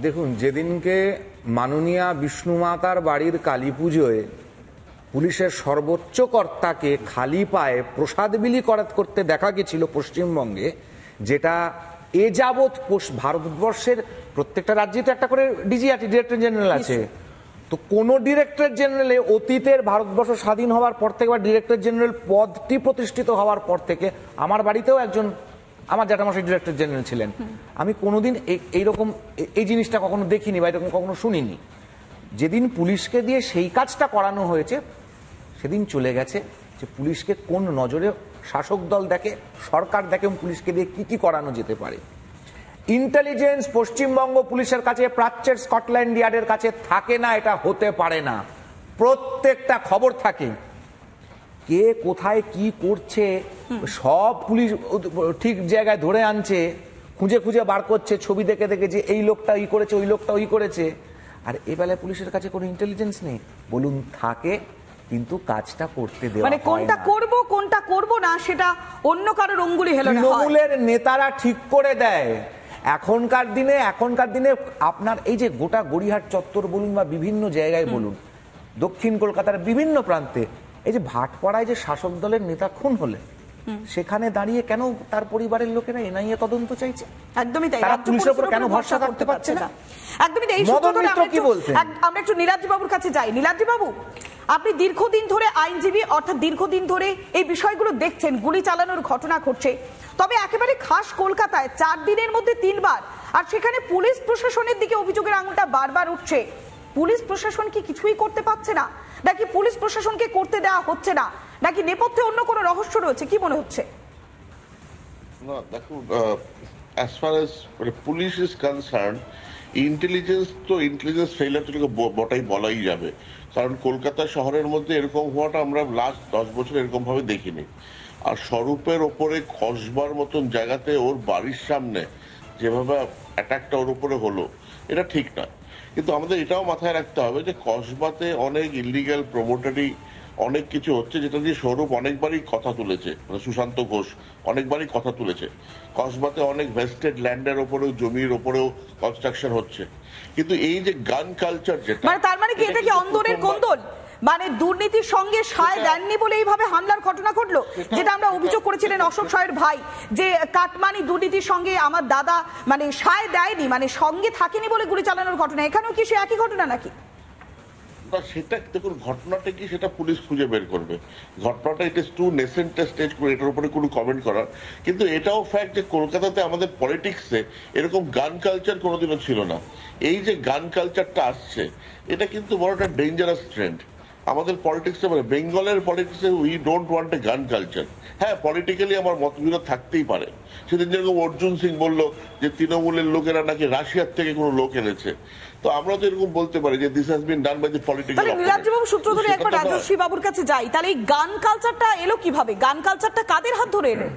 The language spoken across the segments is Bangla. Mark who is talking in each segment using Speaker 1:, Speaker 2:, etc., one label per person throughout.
Speaker 1: দেখুন, যেদিনকে মাননীয়া বিষ্ণু মাতার বাড়ির কালী পুজোয় পুলিশের সর্বোচ্চ কর্তাকে খালি পায়ে প্রসাদ বিলি করতে দেখা গেছিল পশ্চিমবঙ্গে, যেটা এ যাবৎ ভারতবর্ষের প্রত্যেকটা রাজ্যে তো একটা করে ডিজি আছে, ডিরেক্টর জেনারেল আছে। তো কোন ডিরেক্টর জেনারেলে অতীতের ভারতবর্ষ স্বাধীন হওয়ার পর থেকে বা ডিরেক্টর জেনারেল পদটি প্রতিষ্ঠিত হওয়ার পর থেকে, আমার বাড়িতেও একজন আমার জ্যাঠামশাই ডিরেক্টর জেনারেল ছিলেন, আমি কোনোদিন এইরকম এই জিনিসটা কখনো দেখিনি বা এরকম কখনো শুনিনি। যেদিন পুলিশকে দিয়ে সেই কাজটা করানো হয়েছে সেদিন চলে গেছে যে পুলিশকে কোন নজরে শাসক দল দেখে, সরকার দেখে, পুলিশকে দিয়ে কি কি করানো যেতে পারে। ইন্টেলিজেন্স পশ্চিমবঙ্গ পুলিশের কাছে প্রাচ্যের স্কটল্যান্ড ইয়ার্ডের কাছে থাকে না, এটা হতে পারে না। প্রত্যেকটা খবর থাকে, কে কোথায় কি করছে সব পুলিশ ঠিক জায়গায় ধরে আনছে, খুঁজে খুঁজে বার করছে, ছবি দেখে দেখে যে এই লোকটা ই করেছে, ওই লোকটা ওই করেছে। আর এ বেলায় পুলিশের কাছে কোনো ইন্টেলিজেন্স নেই, বলুন থাকে, কিন্তু কাজটা করতে দেওয়া হয় না।
Speaker 2: কোনটা করব কোনটা করব না সেটা অন্য কারোর অঙ্গুলি হেলনে হয়।
Speaker 1: তৃণমূলের নেতারা ঠিক করে দেয়। এখনকার দিনে আপনার এই যে গোটা গড়িয়াহাট চত্বর বলুন বা বিভিন্ন জায়গায় বলুন, দক্ষিণ কলকাতার বিভিন্ন প্রান্তে, এই যে ভাটপাড়ায় যে শাসক দলের নেতা খুন হলে, সেখানে দাঁড়িয়ে কেন তার পরিবারের লোকেরা এনআইএ তদন্ত চাইছে?
Speaker 2: একদমই তাই।
Speaker 1: তারা পুলিশের উপর কেন ভরসা করতে পারছে না?
Speaker 2: একদমই তাই। আমরা একটু নীলাদ্রি বাবুর কাছে যাই। নীলাদ্রি বাবু, আপনি দীর্ঘদিন ধরে আইনজীবী, অর্থাৎ দীর্ঘদিন ধরে এই বিষয়গুলো দেখছেন, গুলি চালানোর ঘটনা ঘটছে, তবে একেবারে খাস কলকাতায় 4 দিনের মধ্যে 3 বার, আর সেখানে পুলিশ প্রশাসনের দিকে অভিযোগের আঙুলটা বারবার উঠছে। পুলিশ প্রশাসন কি কিছুই করতে পারছে না, নাকি পুলিশ প্রশাসনকে করতে দেওয়া হচ্ছে না, নাকি নেপথ্যে অন্য কোনো রহস্য রয়েছে, কি মনে হচ্ছে?
Speaker 3: না দেখুন, as far as police is concern, intelligence failure বটাই বলাই যাবে। কারণ কলকাতা শহরের মধ্যে এরকম হওয়াটা আমরা লাস্ট 10 বছর এরকম ভাবে দেখিনি। আর স্বরূপের ওপরে কসবার মতন জায়গাতে ওর বাড়ির সামনে যেভাবে অ্যাটাকটা ওর উপরে হলো, এটা ঠিক না। কিন্তু আমাদের এটাও মাথায় রাখতে হবে যে কসবাতে অনেক ইলিগাল প্রমোটারি অনেক কিছু হচ্ছে, যেটা দিয়ে স্বরূপ অনেকবারই কথা তুলেছে, মানে সুশান্ত ঘোষ অনেকবারই কথা তুলেছে। কসবাতে অনেক ভেস্টেড ল্যান্ডের ওপরেও, জমির ওপরেও কনস্ট্রাকশন হচ্ছে। কিন্তু এই যে গান কালচার, যেটা
Speaker 2: তার মানে কি এটা কি অন্দরের কোন্দল, মানে দুর্নীতির সঙ্গে সায় দেননি বলে এইভাবে হামলার ঘটনা ঘটলো, যেটা আমরা অভিযোগ করেছিলেন অশোক সায়ের ভাই, যে কাটমানি দুর্নীতির সঙ্গে আমার দাদা মানে সায় দেয়নি, মানে সঙ্গে থাকেনি বলে গুলি চালানোর ঘটনা। এখানেও কি সে একই ঘটনা নাকি?
Speaker 3: সেটা দেখুন, ঘটনাটা কি সেটা পুলিশ খুঁজে বের করবে। ঘটনাটা it is to nascent stage করে এটার উপরে কোনো কমেন্ট করার। কিন্তু এটাও ফ্যাক্ট যে কলকাতাতে আমাদের পলিটিক্সে এরকম গান কালচার কোনোদিনও ছিল না। এই যে গান কালচারটা আসছে, এটা কিন্তু বড় একটা ডেঞ্জারাস ট্রেন্ড আমাদের পলিটিক্সে। মানে বেঙ্গলের পলিটিক্সে উই ডোন্ট ওয়ান্ট এ গান কালচার। হ্যাঁ, পলিটিক্যালি আমার মতবিরোধ থাকতেই পারে। সেদিন যেরকম অর্জুন সিং বললো যে তৃণমূলের লোকেরা নাকি রাশিয়ার থেকে কোনো লোক এনেছে, তো আমরা তো এরকম বলতে পারি যে this has been done by the political.
Speaker 2: Niladri বাবু, সূত্র ধরে একবার রাজশ্রী বাবুর কাছে যাই, তাহলে এই গান কালচারটা এলো কিভাবে? গান কালচারটা কাদের হাত ধরে এলো?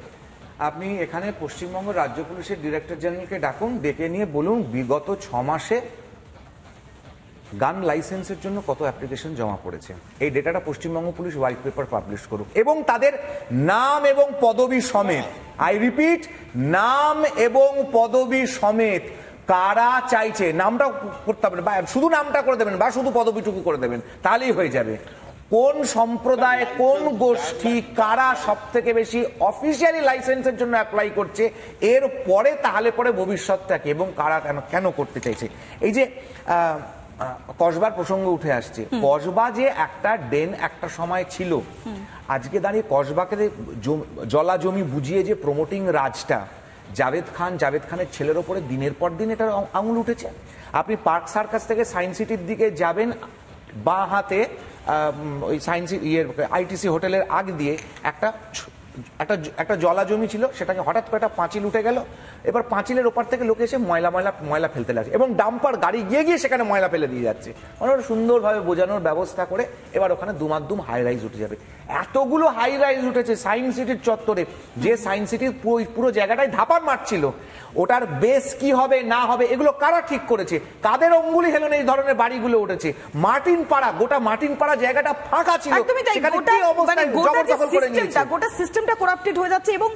Speaker 1: আপনি এখানে পশ্চিমবঙ্গ রাজ্য পুলিশের ডিরেক্টর জেনারেলকে ডাকুন, ডেকে নিয়ে বলুন বিগত 6 মাসে গান লাইসেন্সের জন্য কত অ্যাপ্লিকেশন জমা পড়েছে। এই ডেটাটা Paschimbanga police white paper publish করুক, এবং তাদের নাম এবং পদবি সমেত, আই রিপিট, নাম এবং পদবি সমেত, কারা চাইছে নামটা করতে হবে, বা শুধু নামটা করে দেবেন বা শুধু পদবিটুকু করে দেবেন, তাহলেই হয়ে যাবে। কোন সম্প্রদায়, কোন গোষ্ঠী, কারা সব থেকে বেশি অফিসিয়ালি লাইসেন্সের জন্য অ্যাপ্লাই করছে, এর পরে তাহলে পরে ভবিষ্যৎটাকে, এবং কারা কেন করতে চাইছে। এই যে কসবার প্রসঙ্গ উঠে আসছে, কসবা যে একটা ডেন একটা সময় ছিল, আজকে দাঁড়িয়ে কসবাকে জলা জমি বুঝিয়ে যে প্রমোটিং রাজটা, জাভেদ খানের ছেলের ওপরে দিনের পর দিন এটার আঙুল উঠেছে। আপনি পার্ক সার্কাস থেকে সায়েন্স সিটির দিকে যাবেন, বাঁ হাতে ওই সায়েন্স আইটিসি হোটেলের আগ দিয়ে একটা জলা জমি ছিল, সেটাকে হঠাৎ করে একটা পাঁচিল উঠে গেল। এবার পাঁচিলের ওপার থেকে লোকে এসে ময়লা ফেলতে লাগছে, এবং ডাম্পার গাড়ি গিয়ে সেখানে ময়লা ফেলে দিয়ে যাচ্ছে। মানে সুন্দরভাবে বোঝানোর ব্যবস্থা করে এবার ওখানে দুমাদ্দুম হাই রাইজ উঠে যাবে। এতগুলো হাই রাইজ উঠেছে সায়েন্স সিটির চত্বরে, যে সায়েন্স সিটির পুরো জায়গাটাই ধাপার মারছিল। ওটার বেস কি হবে না হবে এগুলো কারা ঠিক করেছে? কাদের অঙ্গুলি হেলনে এই ধরনের বাড়িগুলো উঠেছে? গোটা মার্টিন পাড়া জায়গাটা ফাঁকা ছিল,
Speaker 2: গোটা সিস্টেমটা করাপ্টেড হয়ে যাচ্ছে। এবং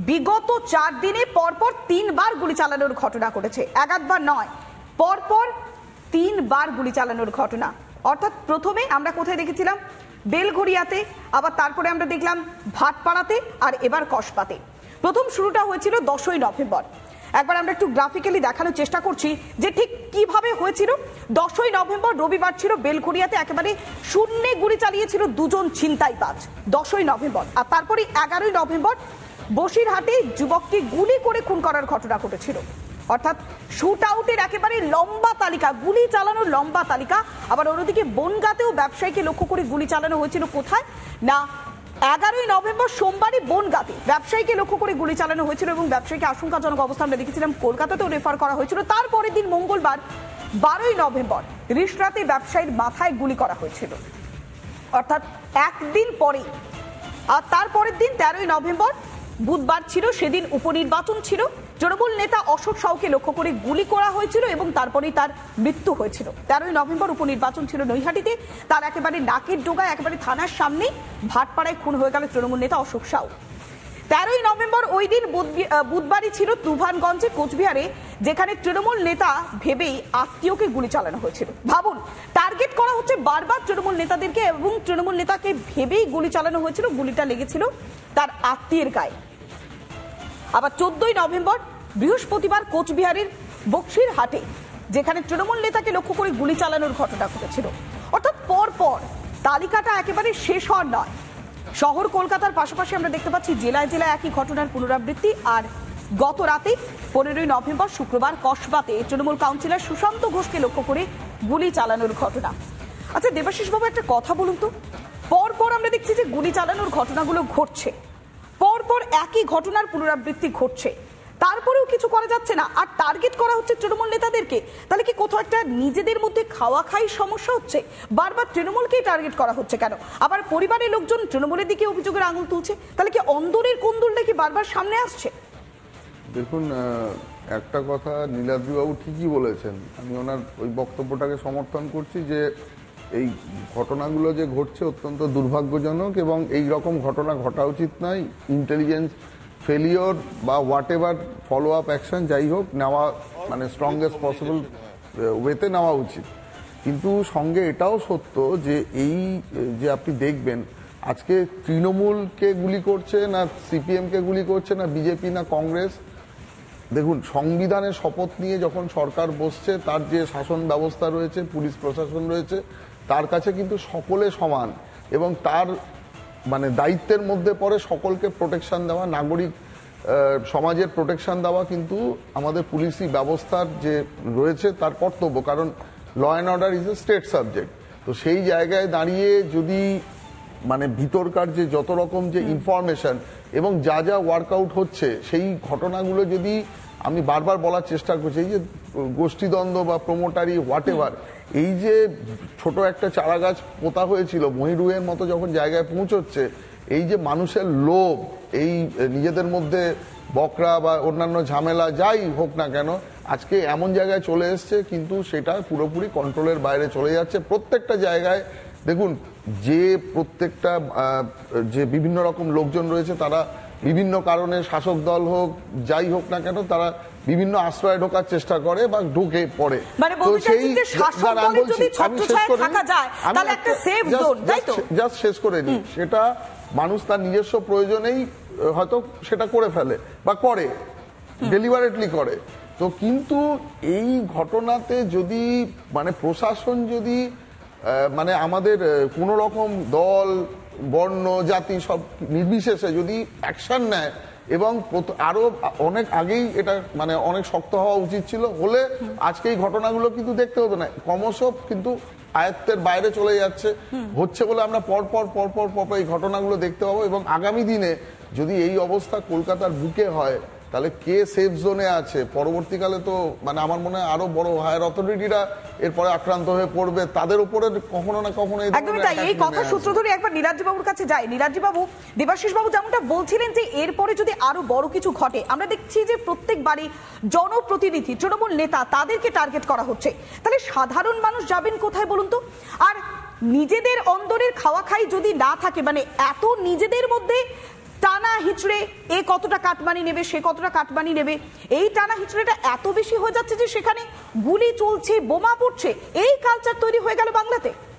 Speaker 2: বিগত 4 দিনে পরপর 3 বার গুলি চালানোর ঘটনা ঘটেছে, 1-বার নয়। পরপর 3 বার গুলি চালানোর ঘটনা। অর্থাৎ প্রথমে আমরা কোথায় দেখেছিলাম, বেলঘড়িয়াতে, আবার তারপরে আমরা দেখলাম ভাটপাড়াতে, আর এবার কসবাতে। প্রথম শুরুটা হয়েছিল 10ই নভেম্বর। একবার আমরা একটু গ্রাফিক্যালি দেখানোর চেষ্টা করছি যে ঠিক কিভাবে হয়েছিল। 10ই নভেম্বর রবিবার ছিল, বেলঘড়িয়াতে একেবারে শূন্যে গুলি চালিয়েছিল 2 জন ছিনতাইবাজ 10ই নভেম্বর। আর তারপরে 11ই নভেম্বর বসিরহাটে যুবককে গুলি করে খুন করার ঘটনা ঘটেছিল। অর্থাৎ শুট আউটের একেবারে লম্বা তালিকা, গুলি চালানোর লম্বা তালিকা। আবার অন্যদিকে বনগাঁতেও ব্যবসায়ীকে লক্ষ্য করে গুলি চালানো হয়েছিল। কোথায় না, 11ই নভেম্বর সোমবারই বনগাঁতে ব্যবসায়ীকে লক্ষ্য করে গুলি চালানো হয়েছিল এবং ব্যবসায়ীকে আশঙ্কাজনক অবস্থা আমরা দেখেছিলাম, কলকাতাতেও রেফার করা হয়েছিল। তারপরের দিন মঙ্গলবার 12ই নভেম্বর রিশরাতে ব্যবসায়ীর মাথায় গুলি করা হয়েছিল। অর্থাৎ একদিন পরেই। আর তারপরের দিন 13ই নভেম্বর বুধবার ছিল, সেদিন উপনির্বাচন ছিল। তৃণমূল নেতা অশোক সাউকে লক্ষ্য করে গুলি করা হয়েছিল এবং তারপরেই তার মৃত্যু হয়েছিল। 13ই নভেম্বর উপনির্বাচন ছিল নৈহাটিতে, তার একেবারে নাকের ডোগায় একেবারে থানার সামনেই ভাটপাড়ায় খুন হয়ে গেল তৃণমূল নেতা অশোক সাউ। 13ই নভেম্বর ওই দিন বুধবারই ছিল তুফানগঞ্জে, কোচবিহারে, যেখানে তৃণমূল নেতা ভেবেই আত্মীয়কে গুলি চালানো হয়েছিল। ভাবুন, টার্গেট করা হচ্ছে বারবার তৃণমূল নেতাদেরকে এবং তৃণমূল নেতাকে ভেবেই গুলি চালানো হয়েছিল। গুলিটা লেগেছিল তার আত্মীয়ের গায়ে। আবার 14ই নভেম্বর বৃহস্পতিবার কোচবিহারের বক্সিরহাটে, যেখানে তৃণমূল নেতাকে লক্ষ্য করে গুলি চালানোর ঘটনা ঘটেছিল। অর্থাৎ পরপর তালিকাটা একেবারে শেষ হওয়ার নয়। শহর কলকাতার পাশাপাশি আমরা দেখতে পাচ্ছি জেলায় জেলায় একই ঘটনার পুনরাবৃত্তি। আর গত রাতে 15ই নভেম্বর শুক্রবার কসবাতে তৃণমূল কাউন্সিলর সুশান্ত ঘোষকে লক্ষ্য করে গুলি চালানোর ঘটনা। আচ্ছা দেবাশিস বাবু, একটা কথা বলুন তো, পরপর আমরা দেখছি যে গুলি চালানোর ঘটনাগুলো ঘটছে, পরপর একই ঘটনার পুনরাবৃত্তি ঘটছে, তারপরেও কিছু করা যাচ্ছে না, আর টার্গেট করা হচ্ছে তৃণমূল নেতাদেরকে। তাহলে কি কোথাও একটা নিজেদের মধ্যে খাওয়া খাই সমস্যা হচ্ছে? বারবার তৃণমূলকেই টার্গেট করা হচ্ছে কেন? আবার পরিবারের লোকজন তৃণমূলের দিকে অভিযোগের আঙুল তুলছে। তাহলে কি অন্দরের কোন্দলটা কি বারবার সামনে আসছে?
Speaker 4: দেখুন, একটা কথা নীলাদ্রিবাবু ঠিকই বলেছেন, আমি ওনার ওই বক্তব্যটাকে সমর্থন করছি যে এই ঘটনাগুলো যে ঘটছে অত্যন্ত দুর্ভাগ্যজনক এবং এই রকম ঘটনা ঘটা উচিত নয়। ইন্টেলিজেন্স ফেলিওর বা what ever follow up action যাই হোক নেওয়া, মানে স্ট্রংগেস্ট পসিবল ওয়েতে নেওয়া উচিত। কিন্তু সঙ্গে এটাও সত্য যে এই যে আপনি দেখবেন আজকে তৃণমূলকে গুলি করছে না, সিপিএমকে গুলি করছে না, বিজেপি না কংগ্রেস। দেখুন, সংবিধানের শপথ নিয়ে যখন সরকার বসছে, তার যে শাসন ব্যবস্থা রয়েছে, পুলিশ প্রশাসন রয়েছে, তার কাছে কিন্তু সকলে সমান এবং তার মানে দায়িত্বের মধ্যে পড়ে সকলকে প্রোটেকশন দেওয়া, নাগরিক সমাজের প্রোটেকশন দেওয়া কিন্তু আমাদের পুলিশি ব্যবস্থার যে রয়েছে তার কর্তব্য, কারণ law and order is a state subject. তো সেই জায়গায় দাঁড়িয়ে যদি মানে ভিতরকার যে যত রকম যে ইনফরমেশন এবং যা যা ওয়ার্কআউট হচ্ছে সেই ঘটনাগুলো যদি আমি বারবার বলার চেষ্টা করছি, এই যে গোষ্ঠীদ্বন্দ্ব বা প্রমোটারি হোয়াট এভার, এই যে ছোট একটা চারা গাছ পোতা হয়েছিল মহিরুহের মতো যখন জায়গায় পৌঁছচ্ছে, এই যে মানুষের লোভ, এই নিজেদের মধ্যে বকরা বা অন্যান্য ঝামেলা যাই হোক না কেন, আজকে এমন জায়গায় চলে এসছে কিন্তু সেটা পুরোপুরি কন্ট্রোলের বাইরে চলে যাচ্ছে প্রত্যেকটা জায়গায়। দেখুন, যে প্রত্যেকটা যে বিভিন্ন রকম লোকজন রয়েছে তারা বিভিন্ন কারণে, শাসক দল হোক যাই হোক না কেন, তারা বিভিন্ন আশ্রয় ঢোকার চেষ্টা করে বা ঢুকে পড়ে। জাস্ট শেষ করে নিই, সেটা মানুষ তার নিজস্ব প্রয়োজনেই হয়তো সেটা করে ফেলে বা করে, ডেলিভারেটলি করে। তো কিন্তু এই ঘটনাতে যদি মানে প্রশাসন যদি মানে আমাদের কোন রকম দল, বর্ণ, জাতি সব নির্বিশেষে যদি অ্যাকশন নেয় এবং আরো অনেক আগেই এটা মানে অনেক শক্ত হওয়া উচিত ছিল, হলে আজকে এই ঘটনাগুলো কিন্তু দেখতে হতো না। ক্রমশ কিন্তু আয়ত্তের বাইরে চলে যাচ্ছে, হচ্ছে বলে আমরা পরপর এই ঘটনাগুলো দেখতে পাবো। এবং আগামী দিনে যদি এই অবস্থা কলকাতার বুকে হয়, তাহলে কে সেফ জোনে আছে পরবর্তীকালে, তো মানে আমার মনে হয় আরো বড় হায়ার অথরিটিরা এরপরে আক্রান্ত হয়ে পড়বে, তাদের উপরে কখনো না কখনো।
Speaker 2: একদমই তাই। এই কথা সূত্র ধরে একবার নীলাদ্রি বাবুর কাছে যাই। নীলাদ্রি বাবু, দেবাশিস বাবু যেমনটা বলছিলেন যে এরপরে যদি আরো বড় কিছু ঘটে, আমরা দেখছি যে প্রত্যেকবারই জনপ্রতিনিধি, তৃণমূল নেতা, তাদেরকে টার্গেট করা হচ্ছে, তাহলে সাধারণ মানুষ যাবেন কোথায় বলুন তো? আর নিজেদের অন্দরের খাওয়া খাই যদি না থাকে, মানে এত নিজেদের মধ্যে টানা হিচড়ে এ কতটা কাটমানি নেবে, সে কতটা কাটমানি নেবে, এই টানা হিচড়েটা এত বেশি হয়ে যাচ্ছে যে সেখানে গুলি চলছে, বোমা পড়ছে, এই কালচার তৈরি হয়ে গেছে।